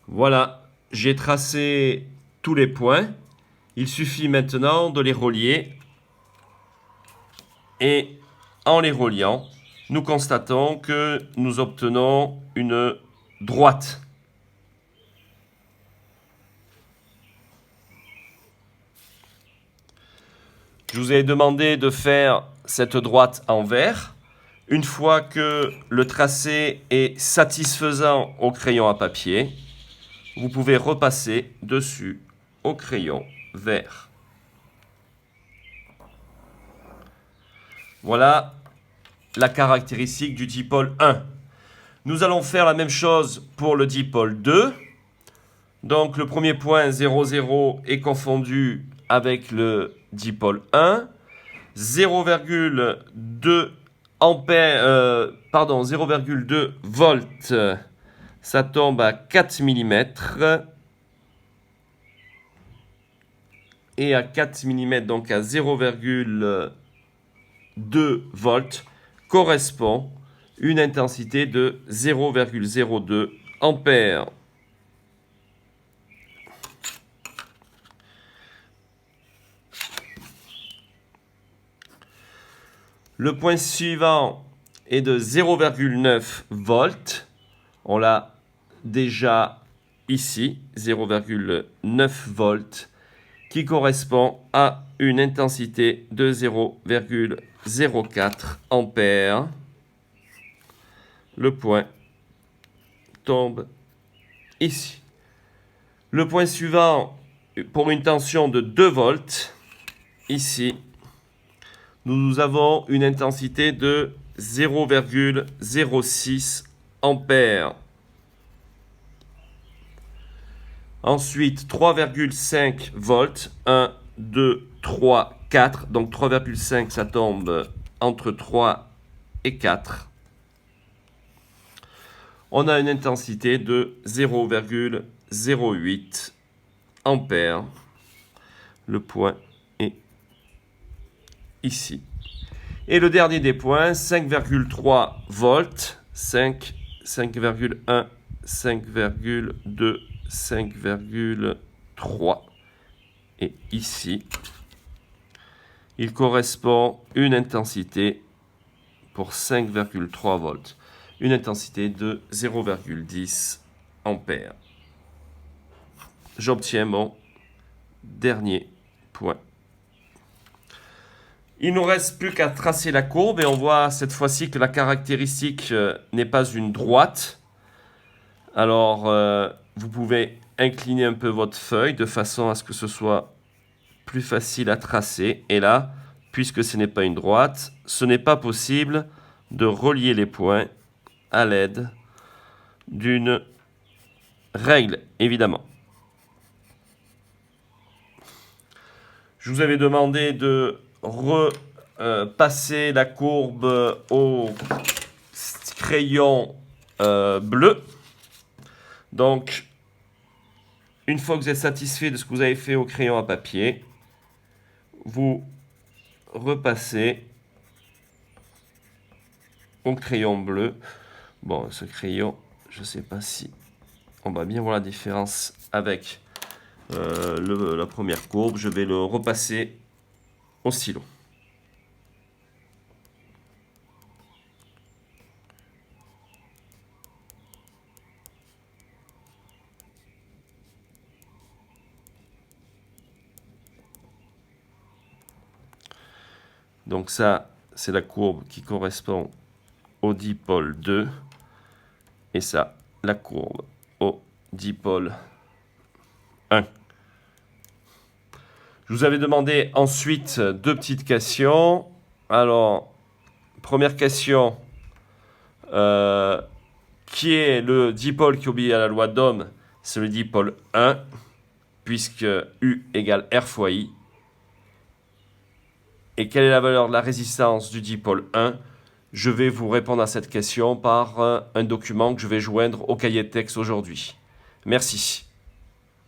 Voilà, j'ai tracé tous les points. Il suffit maintenant de les relier. Et en les reliant, nous constatons que nous obtenons une droite. Je vous ai demandé de faire cette droite en vert. Une fois que le tracé est satisfaisant au crayon à papier, vous pouvez repasser dessus au crayon vert. Voilà la caractéristique du dipôle 1. Nous allons faire la même chose pour le dipôle 2. Donc le premier point 0, 0 est confondu avec le dipôle 1. 0,2 ampères, 0,2 volts, ça tombe à 4 mm. Et à 4 mm, donc à 0,2 volts, correspond une intensité de 0,02 ampères. Le point suivant est de 0,9 volts. On l'a déjà ici, 0,9 volts, qui correspond à une intensité de 0,04 ampères. Le point tombe ici. Le point suivant, pour une tension de 2 volts, ici, nous avons une intensité de 0,06 ampères. Ensuite, 3,5 volts. 1, 2, 3, 4. Donc 3,5, ça tombe entre 3 et 4. On a une intensité de 0,08 ampères. Le point est ici. Et le dernier des points, 5,3 volts, 5, 5,1, 5,2, 5,3. Et ici, il correspond à une intensité pour 5,3 volts, une intensité de 0,10 ampères. J'obtiens mon dernier point. Il ne nous reste plus qu'à tracer la courbe et on voit cette fois-ci que la caractéristique n'est pas une droite. Alors, vous pouvez incliner un peu votre feuille de façon à ce que ce soit plus facile à tracer. Et là, puisque ce n'est pas une droite, ce n'est pas possible de relier les points à l'aide d'une règle, évidemment. Je vous avais demandé de repasser la courbe au crayon bleu. Donc, une fois que vous êtes satisfait de ce que vous avez fait au crayon à papier, vous repassez au crayon bleu. Bon, ce crayon, je ne sais pas si on va bien voir la différence avec la première courbe. Je vais le repasser au stylo. Donc ça, c'est la courbe qui correspond au dipôle 2. Et ça, la courbe au dipôle 1. Je vous avais demandé ensuite deux petites questions. Alors, première question, qui est le dipôle qui obéit à la loi d'Ohm? C'est le dipôle 1, puisque U égale R fois I. Et quelle est la valeur de la résistance du dipôle 1? Je vais vous répondre à cette question par un document que je vais joindre au cahier de texte aujourd'hui. Merci.